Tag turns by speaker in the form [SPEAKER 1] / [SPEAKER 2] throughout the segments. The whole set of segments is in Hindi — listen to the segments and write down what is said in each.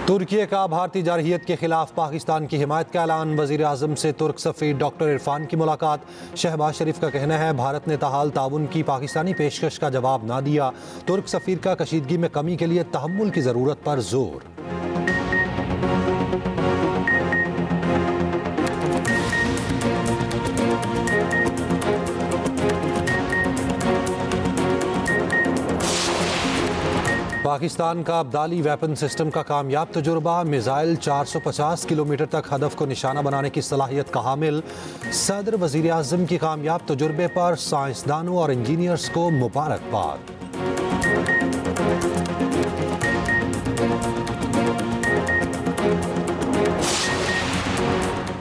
[SPEAKER 1] तुर्की का भारतीय जारहियत के खिलाफ पाकिस्तान की हिमायत का ऐलान। वजीर आजम से तुर्क सफीर डॉक्टर इरफान की मुलाकात। शहबाज शरीफ का कहना है भारत ने ताहाल ताउन की पाकिस्तानी पेशकश का जवाब ना दिया। तुर्क सफीर का कशीदगी में कमी के लिए तहम्मुल की जरूरत पर जोर। पाकिस्तान का अब्दाली वेपन सिस्टम का कामयाब तजुर्बा। मिसाइल 450 किलोमीटर तक हदफ को निशाना बनाने की सलाहियत का हामिल। सदर वजीर आजम की कामयाब तजुर्बे पर साइंसदानों और इंजीनियर्स को मुबारकबाद।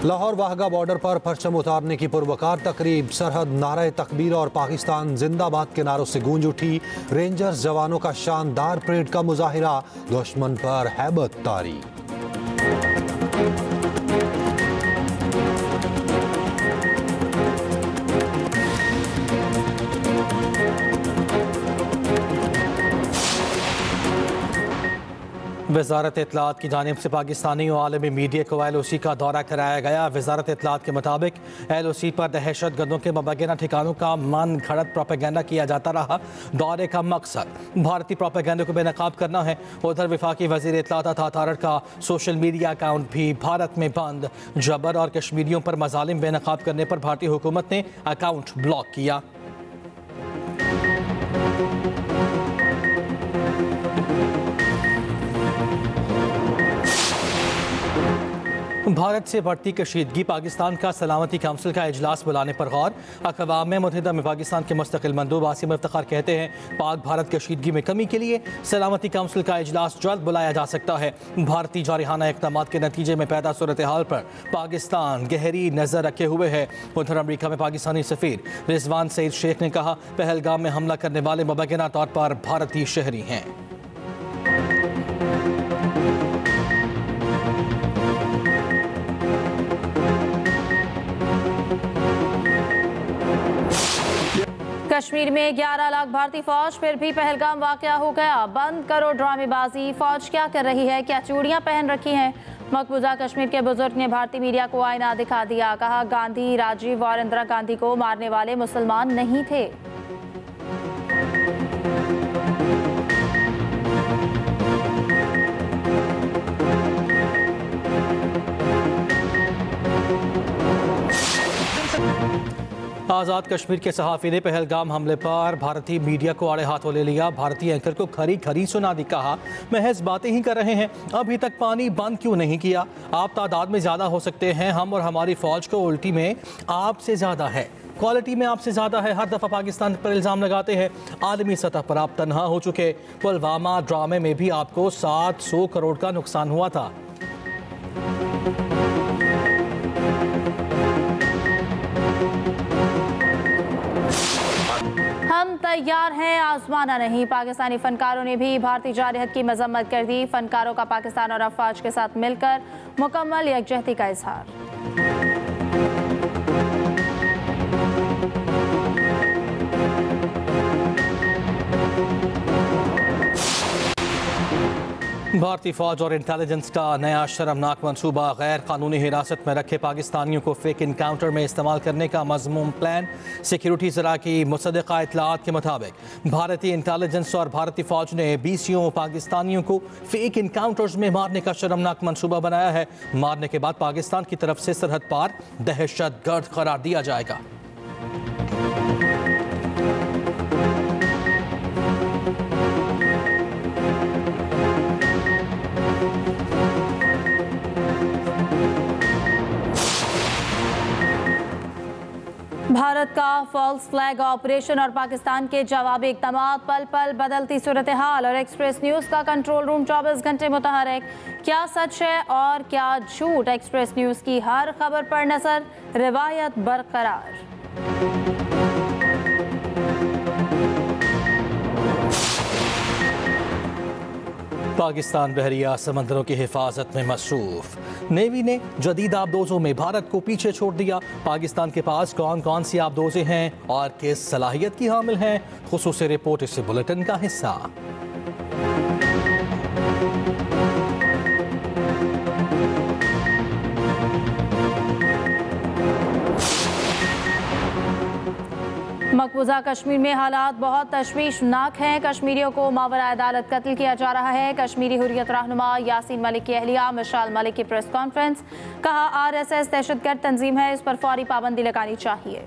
[SPEAKER 1] लाहौर वाहगा बॉर्डर पर परचम उतारने की पुरवकार तकरीब। सरहद नारे तकबीर और पाकिस्तान जिंदाबाद के नारों से गूंज उठी। रेंजर्स जवानों का शानदार परेड का मुजाहिरा। दुश्मन पर हैबत तारी।
[SPEAKER 2] वजारत इत्तलात की जानिब से पाकिस्तानी और आलमी मीडिया को LOC का दौरा कराया गया। वजारत इत्तलात के मुताबिक LOC पर दहशत गर्दों के मुबैना ठिकानों का मन घड़त प्रोपेगेंडा किया जाता रहा। दौरे का मकसद भारतीय प्रोपेगेंडा को बेनकाब करना है। उधर वफाकी वजीर इत्तलात अता का सोशल मीडिया अकाउंट भी भारत में बंद। जबर और कश्मीरियों पर मजालिम बेनकाब करने पर भारतीय हुकूमत ने अकाउंट ब्लॉक किया। भारत से बढ़ती कशीदगी। पाकिस्तान का सलामती काउंसिल का इजलास बुलाने पर गौर। अक़वाम मुत्तहिदा में पाकिस्तान के मुस्तकिल मंदूब आसिम इफ्तिखार कहते हैं पाक भारत कशीदगी में कमी के लिए सलामती काउंसिल का इजलास जल्द बुलाया जा सकता है। भारतीय जारहाना इक़दाम के नतीजे में पैदा सूरत हाल पर पाकिस्तान गहरी नज़र रखे हुए है। उधर अमरीका में पाकिस्तानी सफ़ीर रिजवान सईद शेख ने कहा पहलगाम में हमला करने वाले मुबैना तौर पर भारतीय शहरी हैं।
[SPEAKER 3] कश्मीर में 11 लाख भारतीय फौज, फिर भी पहलगाम वाक़या हो गया। बंद करो ड्रामेबाजी। फौज क्या कर रही है? क्या चूड़ियां पहन रखी हैं? मकबूजा कश्मीर के बुजुर्ग ने भारतीय मीडिया को आईना दिखा दिया। कहा गांधी, राजीव और इंदिरा गांधी को मारने वाले मुसलमान नहीं थे।
[SPEAKER 2] आज़ाद कश्मीर के सहाफ़ी ने पहलगाम हमले पर भारतीय मीडिया को आड़े हाथों ले लिया। भारतीय एंकर को खरी खरी सुना दी। कहा महज बातें ही कर रहे हैं, अभी तक पानी बंद क्यों नहीं किया? आप तादाद में ज़्यादा हो सकते हैं, हम और हमारी फ़ौज को उल्टी में आपसे ज़्यादा है, क्वालिटी में आपसे ज़्यादा है। हर दफ़ा पाकिस्तान पर इल्ज़ाम लगाते हैं। आलमी सतह पर आप तनहा हो चुके। पुलवामा ड्रामे में भी आपको 700 करोड़ का नुकसान हुआ था।
[SPEAKER 3] हम तैयार हैं, आजमाना नहीं। पाकिस्तानी फनकारों ने भी भारतीय जारहियत की मजम्मत कर दी। फनकारों का पाकिस्तान और अफवाज के साथ मिलकर मुकम्मल यकजहती का इजहार।
[SPEAKER 2] भारतीय फौज और इंटेलिजेंस का नया शर्मनाक मंसूबा। गैर कानूनी हिरासत में रखे पाकिस्तानियों को फेक इनकाउंटर में इस्तेमाल करने का मज़मूम प्लान। सिक्योरिटी ज़रा की मुसद्दक़ा इत्तलात के मुताबिक भारतीय इंटेलिजेंस और भारतीय फौज ने 20 पाकिस्तानियों को फेक इनकाउंटर्स में मारने का शर्मनाक मंसूबा बनाया है। मारने के बाद पाकिस्तान की तरफ से सरहद पार दहशतगर्द करार दिया जाएगा।
[SPEAKER 3] भारत का फॉल्स फ्लैग ऑपरेशन और पाकिस्तान के जवाबी इक़दाम। पल पल बदलती सूरत हाल और एक्सप्रेस न्यूज़ का कंट्रोल रूम 24 घंटे मुतहरक। क्या सच है और क्या झूठ? एक्सप्रेस न्यूज़ की हर खबर पर नजर, रिवायत बरकरार।
[SPEAKER 2] पाकिस्तान बहरिया समंदरों की हिफाजत में मसरूफ। नेवी ने जदीद आबदोजों में भारत को पीछे छोड़ दिया। पाकिस्तान के पास कौन कौन सी आबदोजें हैं और किस सलाहियत की हामिल हैं? खुसूसी रिपोर्ट इस बुलेटिन का हिस्सा।
[SPEAKER 3] मकबूजा कश्मीर में हालात बहुत तशवीशनाक हैं। कश्मीरियों को मावरा अदालत कत्ल किया जा रहा है। कश्मीरी हुर्रियत रहनुमा यासीन मलिक की अहलिया मिशाल मलिक की प्रेस कॉन्फ्रेंस, कहा RSS दहशतगर्द तंजीम है, इस पर फौरी पाबंदी लगानी चाहिए।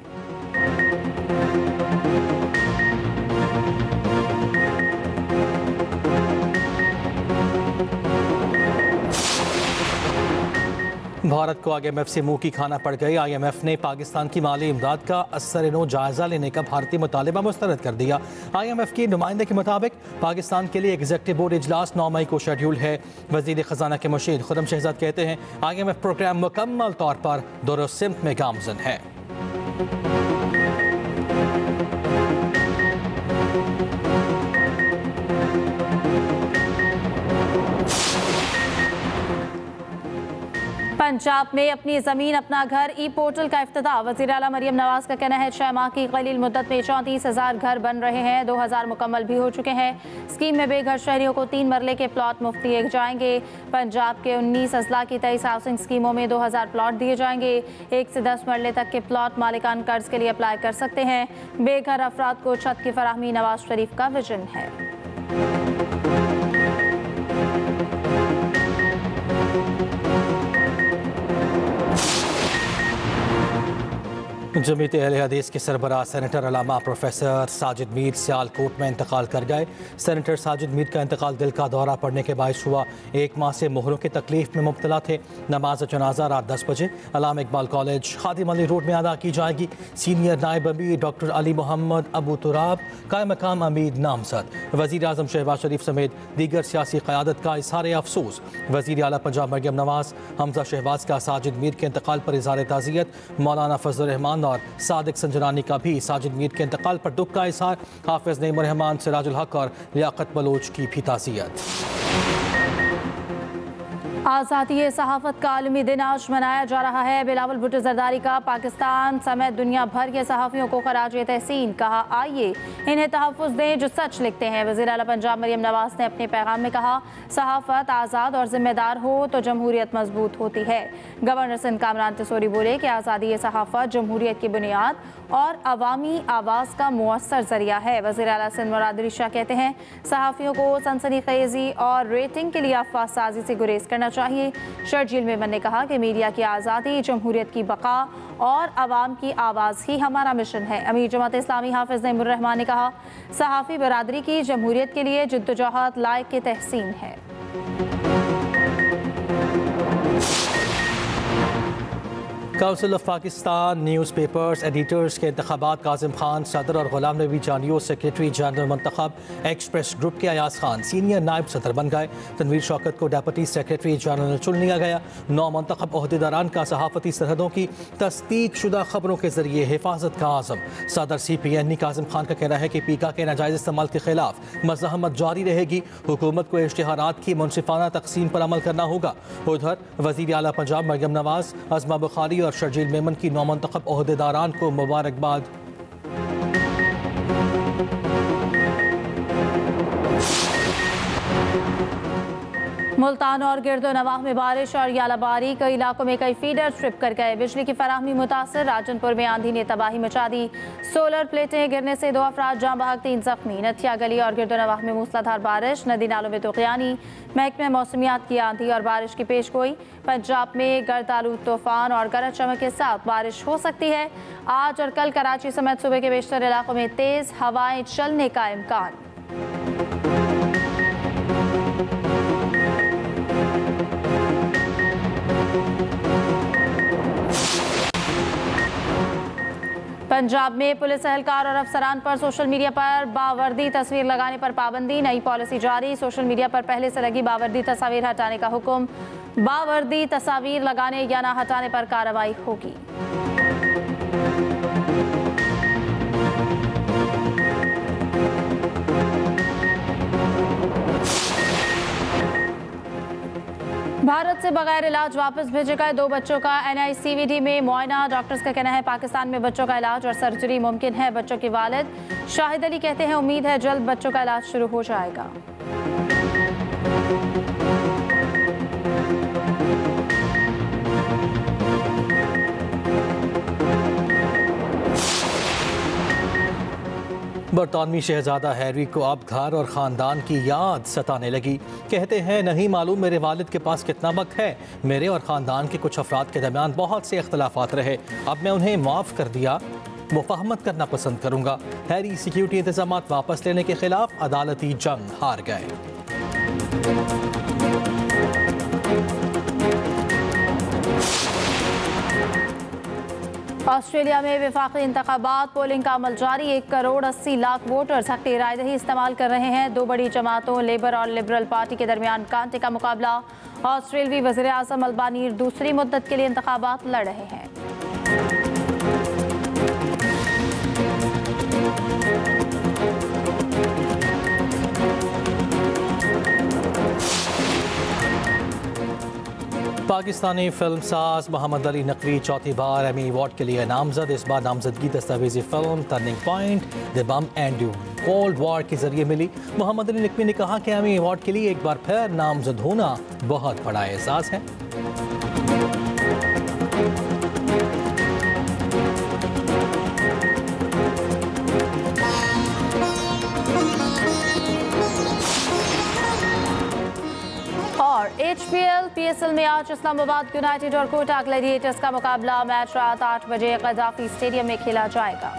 [SPEAKER 2] भारत को IMF से मुंह की खाना पड़ गई। IMF ने पाकिस्तान की माली इमदाद का असर-ए-नौ जायजा लेने का भारतीय मुतालिबा मुस्तरद कर दिया। IMF की नुमाइंदे के मुताबिक पाकिस्तान के लिए एग्जीक्यूटिव बोर्ड इजलास 9 मई को शेड्यूल है। वजीर खजाना के मुशीर खुर्रम शहजाद कहते हैं IMF प्रोग्राम मुकम्मल तौर पर दुरुस्त में गामजन है।
[SPEAKER 3] पंजाब में अपनी ज़मीन अपना घर ई-पोर्टल का इफ्तिताह। वज़ीर आला मरियम नवाज का कहना है 6 माह की कलील मुद्दत में 34,000 घर बन रहे हैं, 2,000 मुकम्मल भी हो चुके हैं। स्कीम में बेघर शहरियों को 3 मरले के प्लॉट मुफ्त दिए जाएंगे। पंजाब के 19 अजला की 23 हाउसिंग स्कीमों में 2,000 प्लॉट दिए जाएंगे। 1 से 10 मरले तक के प्लॉट मालिकान कर्ज के लिए अप्लाई कर सकते हैं। बेघर अफराद को छत की फराहमी नवाज शरीफ का विजन है।
[SPEAKER 2] जमीयत अहले हदीस के सरबराह सेनेटर अल्लामा प्रोफेसर साजिद मीर सियालकोट में इंतकाल कर गए। सेनेटर साजिद मीर का इंतकाल दिल का दौरा पड़ने के बायस हुआ। 1 माह से मोहरों की तकलीफ में मुब्तला थे। नमाज जनाजा रात 10 बजे अल्लामा इकबाल कॉलेज खादिम अली रोड में अदा की जाएगी। सीनियर नायब अमीर डॉक्टर अली मोहम्मद अबू तुराब कायम मकाम अमीर नामजद। वज़ीर आज़म शहबाज शरीफ समेत दीगर सियासी क़यादत का इज़हार अफसोस। वज़ीर आला पंजाब मरियम नवाज हमजा शहबाज का साजिद मीर के इंतकाल पर इज़हार ताज़ियत। मौलाना फजल रहमान और सादिक संजरानी का भी साजिद मीर के इंतकाल पर दुख का इज़हार। हाफिज नईमुर रहमान, सिराजुल हक और लियाकत बलोच की भी ताज़ियत।
[SPEAKER 3] आज़ादी सहाफ़त का आलमी दिन आज मनाया जा रहा है। बिलावल भुट्टो ज़रदारी का पाकिस्तान समेत दुनिया भर के सहाफ़ियों को खराज तहसीन। कहा आइए इन्हें तहफ़्फ़ुज़ दें जो सच लिखते हैं। वज़ीर आला पंजाब मरियम नवाज ने अपने पैगाम में कहा सहाफ़त आज़ाद और ज़िम्मेदार हो तो जमहूरियत मजबूत होती है। गवर्नर सिंध कामरान तिसोरी बोले कि आज़ादी सहाफ़त जमहूरियत की बुनियाद और अवामी आवाज़ का मुअस्सर ज़रिया है। वज़ीर आला सिंध मुराद अली शाह कहते हैं सहाफ़ियों को सनसनीखेज़ी और रेटिंग के लिए अफ़वाह साजी से गुरेज करना चाहिए। शर्जील मेमन ने कहा कि मीडिया की आज़ादी, जमहूरियत की बका और अवाम की आवाज़ ही हमारा मिशन है। अमीर जमात इस्लामी हाफिज नईमुर रहमान ने कहा सहाफ़ी बरादरी की जमहूरियत के लिए जिद्दोजहद लायक के तहसीन है।
[SPEAKER 2] Council of Pakistan news papers editors के इंतखाबात काजिम खान सदर और Ghulam Nabi जानियो secretary general मंतखब। Express group के अयाज खान सीनियर नायब सदर बन गए। तनवीर शौकत को डेप्यूटी सेक्रेटरी जनरल चुन लिया गया। 9 मंतखब ओहदेदारान का सहाफ़ती सरहदों की तस्दीक शुदा खबरों के जरिए हिफाजत का आज़म। सदर CPN काजिम खान का कहना है कि पीका के नाजायज़ इस्तेमाल के खिलाफ मज़ाहमत जारी रहेगी। हुकूमत को इश्तिहारात की मुनसिफाना तकसीम पर अमल करना होगा। उधर वज़ीर आला पंजाब मरियम नवाज, अज़मा बुखारी और शर्जील मेमन की 9 मंतखब ओहदेदारान को मुबारकबाद।
[SPEAKER 3] मुल्तान और गिरदो नवाह में बारिश और यालाबारी, कई इलाकों में कई फीडर ट्रिप कर गए। बिजली की फराहमी मुतासर। राजनपुर में आंधी ने तबाही मचा दी। सोलर प्लेटें गिरने से 2 अफराद जाँ बहक, 3 जख्मी। नथिया गली और गिरदो नवाह में मूसलाधार बारिश, नदी नालों में तुग़यानी। महकमे मौसमियात की आंधी और बारिश की पेश गोई। पंजाब में गर्द आलूद तूफान और गरज चमक के साथ बारिश हो सकती है। आज और कल कराची समेत सूबे के बेशतर इलाकों में तेज़ हवाएं चलने का इम्कान। पंजाब में पुलिस एहलकार और अफसरान पर सोशल मीडिया पर बावर्दी तस्वीर लगाने पर पाबंदी। नई पॉलिसी जारी। सोशल मीडिया पर पहले से लगी बावर्दी तस्वीर हटाने का हुक्म। बावर्दी तस्वीर लगाने या ना हटाने पर कार्रवाई होगी। भारत से बगैर इलाज वापस भेजे गए 2 बच्चों का NICVD में मुआयना। डॉक्टर्स का कहना है पाकिस्तान में बच्चों का इलाज और सर्जरी मुमकिन है। बच्चों के वालिद शाहिद अली कहते हैं उम्मीद है जल्द बच्चों का इलाज शुरू हो जाएगा।
[SPEAKER 2] बरतानवी शहजादा हैरी को अब घर और ख़ानदान की याद सताने लगी। कहते हैं नहीं मालूम मेरे वालिद के पास कितना वक्त है। मेरे और ख़ानदान के कुछ अफराद के दरमियान बहुत से इख्तलाफात रहे, अब मैं उन्हें माफ़ कर दिया, मुफाहमत करना पसंद करूँगा। हैरी सिक्योरिटी इंतजाम वापस लेने के खिलाफ अदालती जंग हार गए।
[SPEAKER 3] ऑस्ट्रेलिया में वफाकी इंतखाबात पोलिंग का अमल जारी। 1 करोड़ 80 लाख वोटर्स हक़ रायदही इस्तेमाल कर रहे हैं। 2 बड़ी जमातों लेबर और लिबरल पार्टी के दरमियान कांटे का मुकाबला। ऑस्ट्रेलवी वज़ीर आज़म अल्बानीज़ दूसरी मुद्दत के लिए इंतखाबात लड़ रहे हैं।
[SPEAKER 2] पाकिस्तानी फिल्म साज मोहम्मद अली नकवी चौथी बार एमी अवार्ड के लिए नामजद। इस बार नामजदगी दस्तावेजी film turning point the bomb and cold war के जरिए मिली। मोहम्मद अली नकवी ने कहा कि एमी अवार्ड के लिए एक बार फिर नामजद होना बहुत बड़ा एहसास है।
[SPEAKER 3] और HPL PSL में आज इस्लामाबाद यूनाइटेड और कोटा ग्लैडिएटर्स का मुकाबला। मैच रात 8 बजे गद्दाफी स्टेडियम में खेला जाएगा।